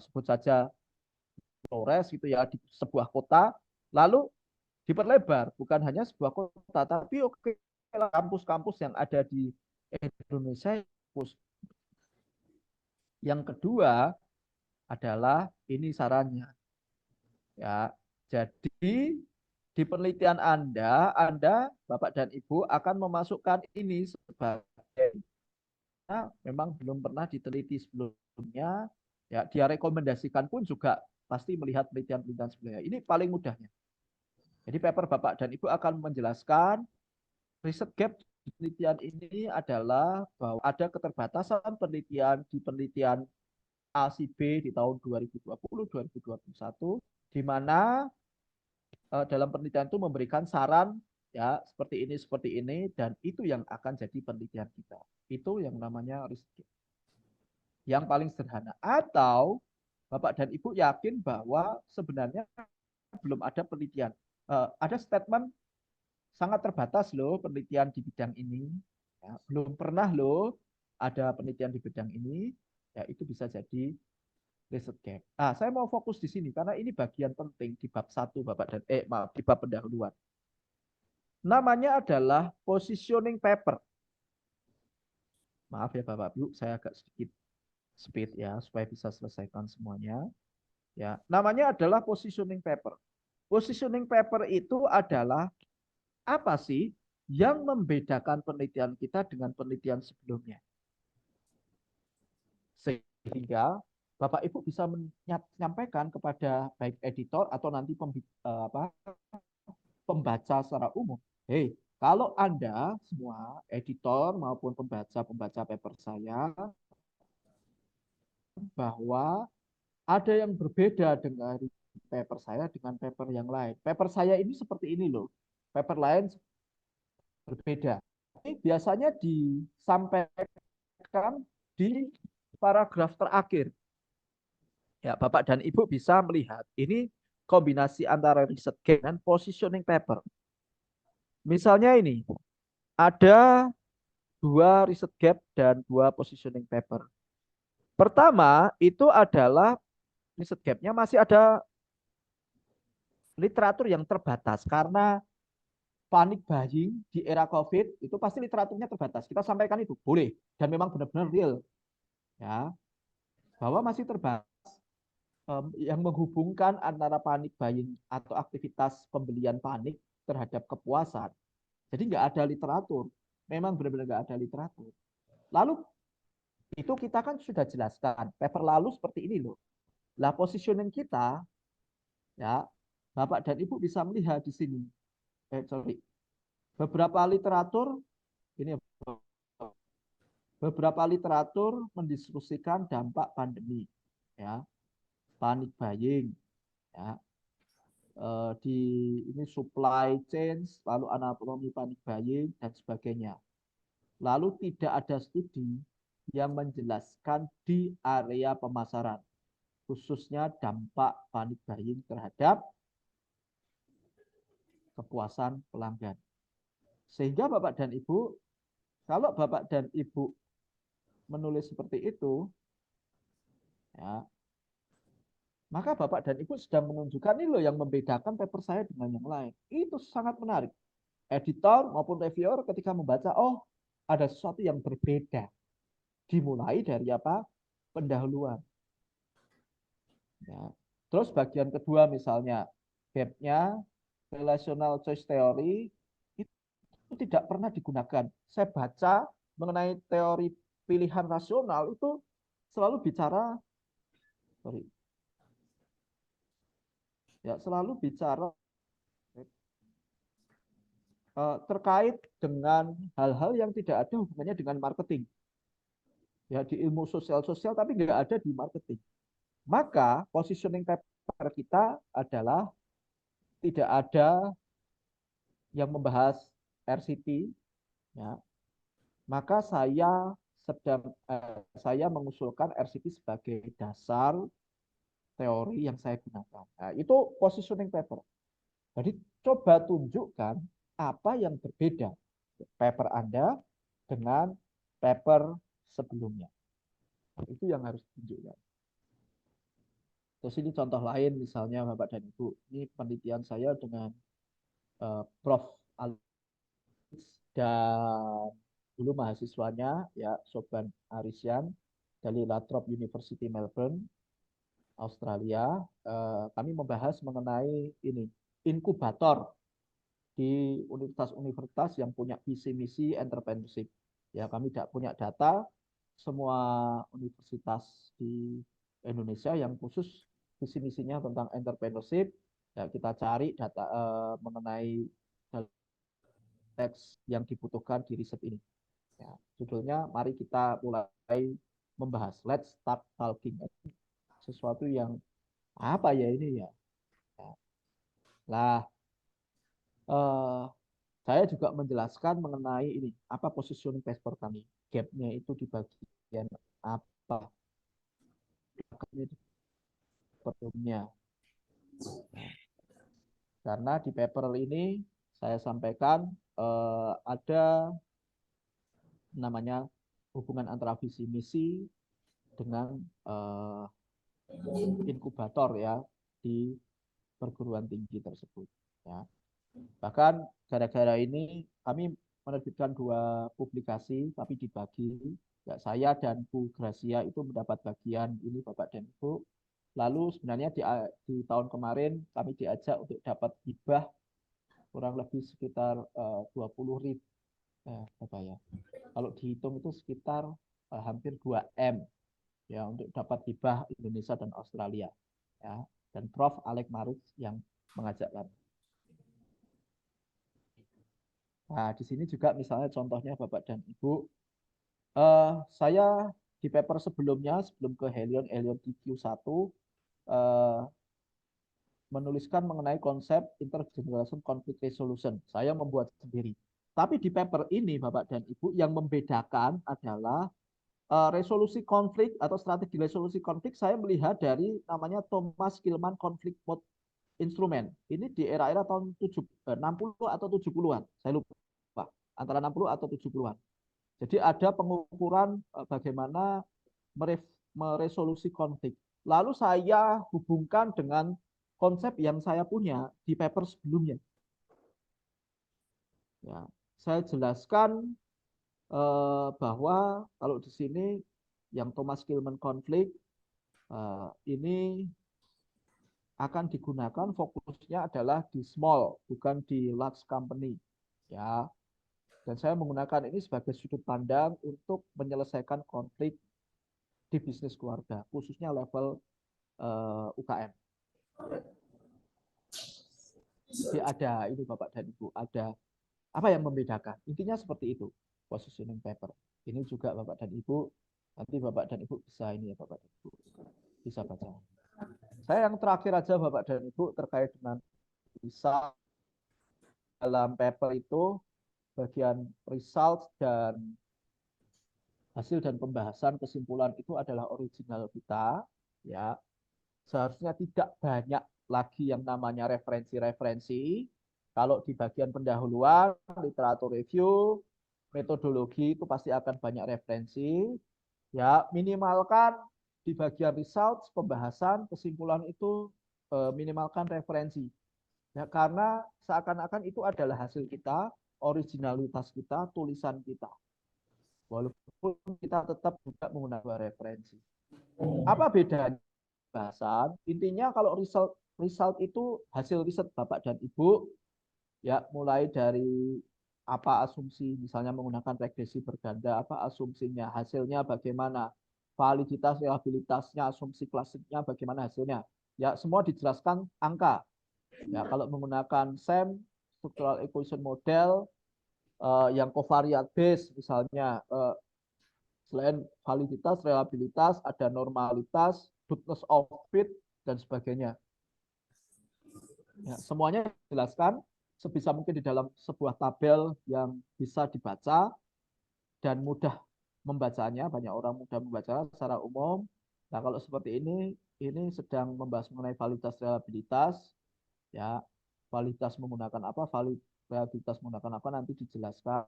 sebut saja Flores gitu ya di sebuah kota, lalu diperlebar bukan hanya sebuah kota tapi oke kampus-kampus yang ada di Indonesia. Yang kedua adalah ini sarannya ya. Jadi di penelitian Anda Bapak dan Ibu akan memasukkan ini sebagai memang belum pernah diteliti sebelumnya ya, dia rekomendasikan pun juga pasti melihat penelitian-penelitian sebelumnya. Ini paling mudahnya. Jadi paper Bapak dan Ibu akan menjelaskan riset gap di penelitian ini adalah bahwa ada keterbatasan penelitian di penelitian A si B di tahun 2020-2021 di mana dalam penelitian itu memberikan saran ya seperti ini dan itu yang akan jadi penelitian kita. Itu yang namanya riset gap. Yang paling sederhana. Atau Bapak dan Ibu yakin bahwa sebenarnya belum ada penelitian. Ada statement sangat terbatas loh penelitian di bidang ini. Ya, belum pernah loh ada penelitian di bidang ini. Ya, itu bisa jadi riset gap. Nah, saya mau fokus di sini karena ini bagian penting di bab 1 Bapak dan maaf, di bab pendahuluan. Namanya adalah positioning paper. Maaf ya Bapak Ibu, saya agak sedikit speed ya supaya bisa selesaikan semuanya. Ya, namanya adalah positioning paper. Positioning paper itu adalah apa sih yang membedakan penelitian kita dengan penelitian sebelumnya? Sehingga Bapak Ibu bisa menyampaikan kepada baik editor atau nanti pembaca secara umum. Kalau Anda semua editor maupun pembaca paper saya bahwa ada yang berbeda dengan paper saya dengan paper yang lain. Paper saya ini seperti ini loh. Paper lain berbeda. Ini biasanya disampaikan di paragraf terakhir. Ya, Bapak dan Ibu bisa melihat ini kombinasi antara riset gap dan positioning paper. Misalnya ini, ada dua riset gap dan dua positioning paper. Pertama, itu adalah riset gapnya masih ada literatur yang terbatas karena panic buying di era COVID itu pasti literaturnya terbatas. Kita sampaikan itu boleh dan memang benar-benar real ya bahwa masih terbatas yang menghubungkan antara panic buying atau aktivitas pembelian panik terhadap kepuasan. Jadi nggak ada literatur, memang benar-benar nggak ada literatur. Lalu itu kita kan sudah jelaskan paper lalu seperti ini loh. Lah positioning kita ya Bapak dan Ibu bisa melihat di sini. Sorry. Beberapa literatur ini beberapa literatur mendiskusikan dampak pandemi ya, panic buying ya, di ini supply chain, lalu anatomi panic buying dan sebagainya. Lalu tidak ada studi yang menjelaskan di area pemasaran, khususnya dampak panic buying terhadap kepuasan pelanggan. Sehingga Bapak dan Ibu, kalau Bapak dan Ibu menulis seperti itu, ya, maka Bapak dan Ibu sedang menunjukkan ini loh yang membedakan paper saya dengan yang lain. Itu sangat menarik. Editor maupun reviewer ketika membaca, oh ada sesuatu yang berbeda. Dimulai dari apa? Pendahuluan. Ya. Terus bagian kedua misalnya, gapnya relational choice theory itu tidak pernah digunakan. Saya baca mengenai teori pilihan rasional itu selalu bicara, sorry, ya selalu bicara terkait dengan hal-hal yang tidak ada hubungannya dengan marketing. Ya di ilmu sosial tapi nggak ada di marketing. Maka positioning paper kita adalah tidak ada yang membahas RCT, ya, maka saya mengusulkan RCT sebagai dasar teori yang saya gunakan. Nah, itu positioning paper. Jadi coba tunjukkan apa yang berbeda paper Anda dengan paper sebelumnya. Nah, itu yang harus ditunjukkan. Terus ini contoh lain misalnya Bapak dan Ibu, ini penelitian saya dengan Prof. Alex dan dulu mahasiswanya ya Soban Arisian dari La Trobe University Melbourne, Australia. Kami membahas mengenai ini inkubator di universitas-universitas yang punya visi misi entrepreneurship. Ya, kami tidak punya data semua universitas di Indonesia yang khusus visi misinya tentang entrepreneurship. Ya, kita cari data mengenai teks yang dibutuhkan di riset ini. Ya, judulnya mari kita mulai membahas. Let's start talking. Sesuatu yang apa ya ini ya? Ya. Lah, eh, saya juga menjelaskan mengenai ini apa positioning paper kami. Gapnya itu di bagian apa? Gapnya di sebelumnya. Nah, karena di paper ini saya sampaikan ada namanya hubungan antara visi misi dengan inkubator ya di perguruan tinggi tersebut. Ya. Bahkan gara-gara ini kami menerbitkan 2 publikasi, tapi dibagi. Ya, saya dan Bu Gracia itu mendapat bagian ini Bapak dan Ibu. Lalu sebenarnya di tahun kemarin kami diajak untuk dapat hibah kurang lebih sekitar 20.000 Bapak ya. Kalau dihitung itu sekitar hampir 2 M ya untuk dapat hibah Indonesia dan Australia. Ya, dan Prof. Alex Marus yang mengajak kami. Nah, di sini juga misalnya contohnya Bapak dan Ibu, saya di paper sebelumnya, sebelum ke Helion TQ1, menuliskan mengenai konsep intergeneration conflict resolution. Saya membuat sendiri. Tapi di paper ini, Bapak dan Ibu, yang membedakan adalah resolusi konflik atau strategi resolusi konflik saya melihat dari namanya Thomas Kilmann Conflict Mode Instrument. Ini di era-era tahun 60 atau 70-an. Saya lupa. Antara 60 atau 70-an. Jadi ada pengukuran bagaimana meresolusi konflik. Lalu saya hubungkan dengan konsep yang saya punya di paper sebelumnya. Ya, saya jelaskan bahwa kalau di sini yang Thomas Kilmann konflik ini akan digunakan fokusnya adalah di small, bukan di large company. Ya, dan saya menggunakan ini sebagai sudut pandang untuk menyelesaikan konflik di bisnis keluarga, khususnya level UKM. Jadi ada ini Bapak dan Ibu, ada apa yang membedakan? Intinya seperti itu, positioning paper. Ini juga Bapak dan Ibu, nanti Bapak dan Ibu bisa ini ya Bapak dan Ibu, bisa baca. Saya yang terakhir aja Bapak dan Ibu terkait dengan bisa dalam paper itu bagian result dan hasil dan pembahasan kesimpulan itu adalah original kita, ya. Seharusnya tidak banyak lagi yang namanya referensi-referensi. Kalau di bagian pendahuluan, literatur review, metodologi itu pasti akan banyak referensi. Ya, minimalkan di bagian results, pembahasan, kesimpulan itu minimalkan referensi. Ya, karena seakan-akan itu adalah hasil kita, originalitas kita, tulisan kita. Walaupun kita tetap juga menggunakan referensi. Apa bedanya bahasan? Intinya kalau result itu hasil riset Bapak dan Ibu, ya mulai dari apa asumsi, misalnya menggunakan regresi berganda, apa asumsinya, hasilnya bagaimana, validitas, reliabilitasnya, asumsi klasiknya, bagaimana hasilnya. Ya semua dijelaskan angka. Ya kalau menggunakan SEM, Structural Equation Model, yang covariate base, misalnya selain validitas, reliabilitas, ada normalitas, goodness of fit, dan sebagainya. Ya, semuanya dijelaskan sebisa mungkin di dalam sebuah tabel yang bisa dibaca dan mudah membacanya, banyak orang mudah membaca secara umum. Nah, kalau seperti ini sedang membahas mengenai validitas reliabilitas, ya, validitas menggunakan apa, validitas menggunakan apa nanti dijelaskan.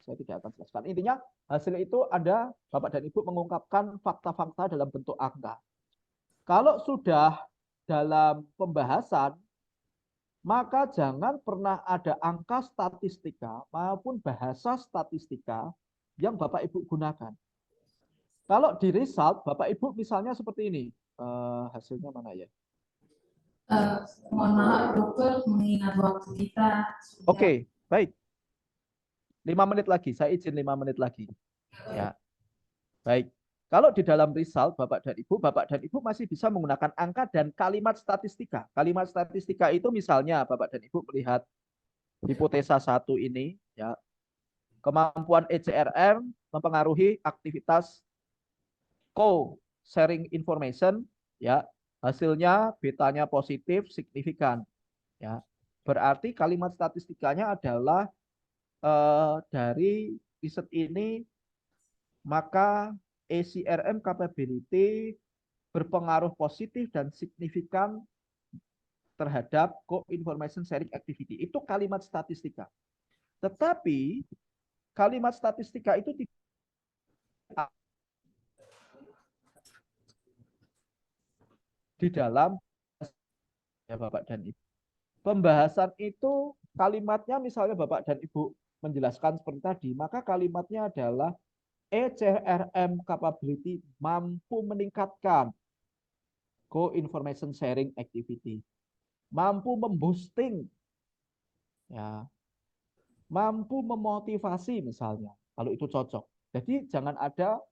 Saya tidak akan jelaskan. Intinya hasil itu ada Bapak dan Ibu mengungkapkan fakta-fakta dalam bentuk angka. Kalau sudah dalam pembahasan, maka jangan pernah ada angka statistika maupun bahasa statistika yang Bapak Ibu gunakan. Kalau di result, Bapak Ibu misalnya seperti ini. Hasilnya mana ya? Mohon maaf dokter, mengingat waktu kita. Oke, baik. 5 menit lagi, saya izin 5 menit lagi. Ya, baik. Kalau di dalam result, Bapak dan Ibu masih bisa menggunakan angka dan kalimat statistika. Kalimat statistika itu misalnya Bapak dan Ibu melihat hipotesa 1 ini, ya, kemampuan ECRM mempengaruhi aktivitas co-sharing information, ya, hasilnya betanya positif signifikan, ya. Berarti kalimat statistikanya adalah dari riset ini maka ECRM capability berpengaruh positif dan signifikan terhadap co-information sharing activity. Itu kalimat statistika. Tetapi kalimat statistika itu tidak di dalam ya Bapak dan Ibu. Pembahasan itu kalimatnya misalnya Bapak dan Ibu menjelaskan seperti tadi, maka kalimatnya adalah ECRM capability mampu meningkatkan co-information sharing activity, mampu memboosting, ya, mampu memotivasi misalnya, kalau itu cocok. Jadi jangan ada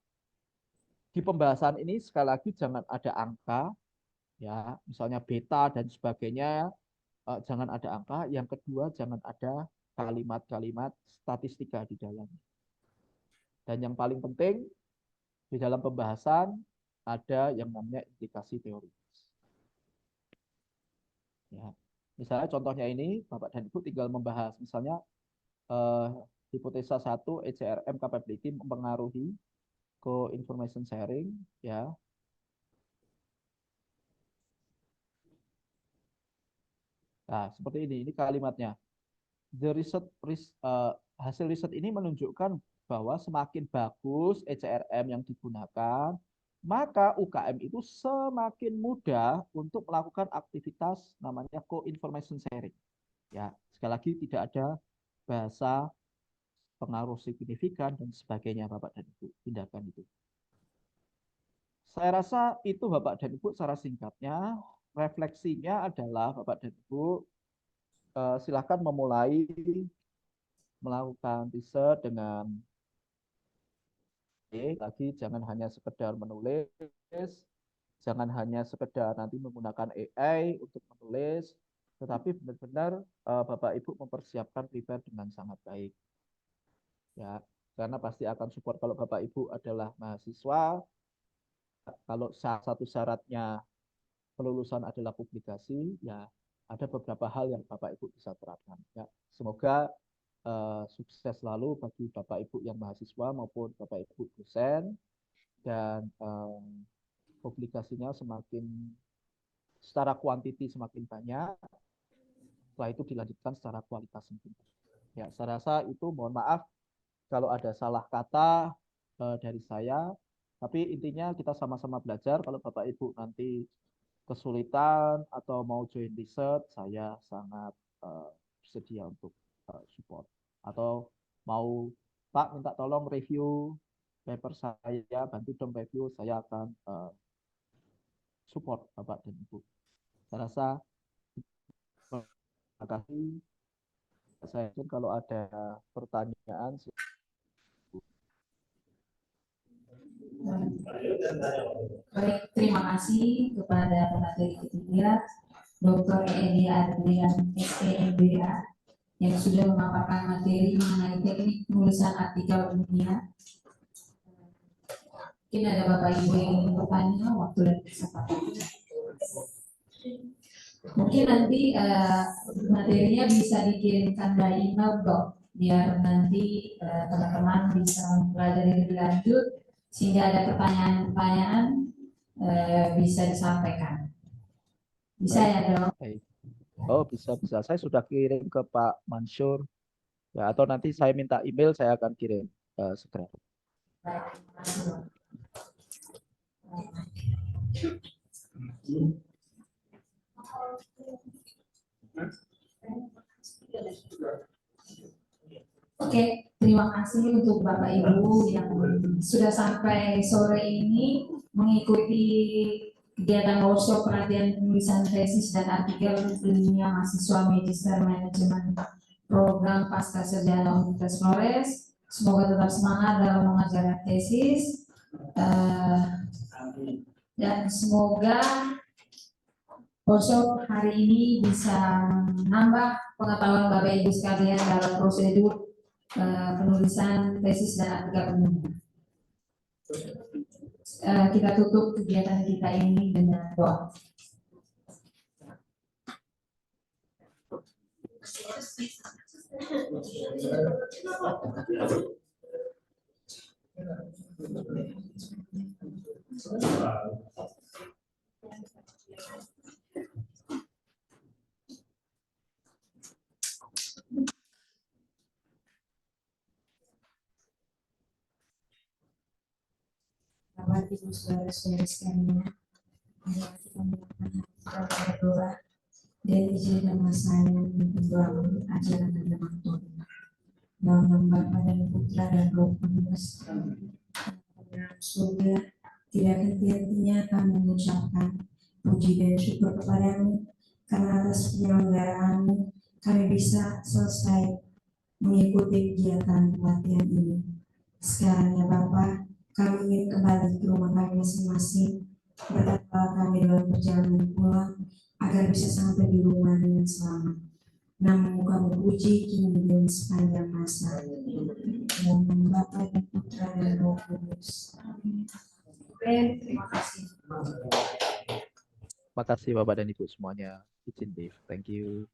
di pembahasan ini sekali lagi jangan ada angka, ya, misalnya beta dan sebagainya, jangan ada angka. Yang kedua jangan ada kalimat-kalimat statistika di dalam. Dan yang paling penting di dalam pembahasan ada yang namanya implikasi teori. Ya. Misalnya contohnya ini, Bapak dan Ibu tinggal membahas, misalnya hipotesa 1 ECRM capability mempengaruhi co-information sharing, ya. Nah, seperti ini kalimatnya. Hasil riset ini menunjukkan bahwa semakin bagus ECRM yang digunakan, maka UKM itu semakin mudah untuk melakukan aktivitas namanya co-information sharing. Ya, sekali lagi tidak ada bahasa pengaruh signifikan dan sebagainya Bapak dan Ibu, tindakan itu. Saya rasa itu Bapak dan Ibu secara singkatnya. Refleksinya adalah Bapak dan Ibu silakan memulai melakukan riset dengan lagi, jangan hanya sekedar menulis, jangan hanya sekedar nanti menggunakan AI untuk menulis, tetapi benar-benar Bapak Ibu mempersiapkan prepare dengan sangat baik. Ya, karena pasti akan support kalau Bapak Ibu adalah mahasiswa. Kalau satu syaratnya kelulusan adalah publikasi, ya ada beberapa hal yang Bapak Ibu bisa terapkan. Ya, semoga sukses selalu bagi Bapak Ibu yang mahasiswa maupun Bapak Ibu dosen, dan publikasinya semakin secara kuantiti semakin banyak, setelah itu dilanjutkan secara kualitas mungkin. Ya, saya rasa itu, mohon maaf kalau ada salah kata dari saya, tapi intinya kita sama-sama belajar. Kalau Bapak Ibu nanti kesulitan atau mau join riset, saya sangat bersedia untuk support. Atau mau Pak minta tolong review paper saya, bantu dong review, saya akan support Bapak dan Ibu. Saya rasa terima kasih. Saya yakin kalau ada pertanyaan. Baik, terima kasih kepada pemateri ketiga, Dr. Edi Adrian SPMBA, yang sudah memaparkan materi mengenai teknik penulisan artikel ilmiah. Mungkin ada Bapak Ibu yang ingin bertanya, waktu dan kesempatan. Mungkin nanti materinya bisa dikirimkan by email dok, biar nanti teman-teman bisa mempelajari lebih lanjut sehingga ada pertanyaan-pertanyaan bisa disampaikan. Bisa Baik, ya dok? baik. Oh, bisa, bisa. Saya sudah kirim ke Pak Mansur. Ya, atau nanti saya minta email, saya akan kirim segera. Baik, terima kasih dok. Oke, terima kasih untuk Bapak Ibu yang sudah sampai sore ini mengikuti kegiatan workshop pelatihan penulisan tesis dan artikel ilmiah mahasiswa Magister Manajemen Program Pasca Sarjana Universitas Flores. Semoga tetap semangat dalam mengajar tesis dan semoga workshop hari ini bisa menambah pengetahuan Bapak Ibu sekalian dalam prosedur penulisan tesis dan artikel ilmiah. Kita tutup kegiatan kita ini dengan doa. Bapak Ibu saudara-saudari sekalian, marilah kita melakukan berdoa dan izinkan saya memperjuangkan ajaran dan waktu. Dalam nama Bapa dan Putra dan Roh Kudus. Dalam surga, tidak henti-hentinya kami mengucapkan puji dan syukur kepadamu karena atas penyelenggaraanmu kami bisa selesai mengikuti kegiatan pelatihan ini. Sekarang ya Bapa, kami ingin kembali ke rumah kami masing-masing, berkata kami dalam perjalanan pulang agar bisa sampai di rumah dengan selamat. Namamu kami puji kini dan sepanjang masa. Dalam nama Bapa dan Putra dan Roh Kudus. Terima kasih. Terima kasih Bapak dan Ibu semuanya. Izin Dave. Thank you.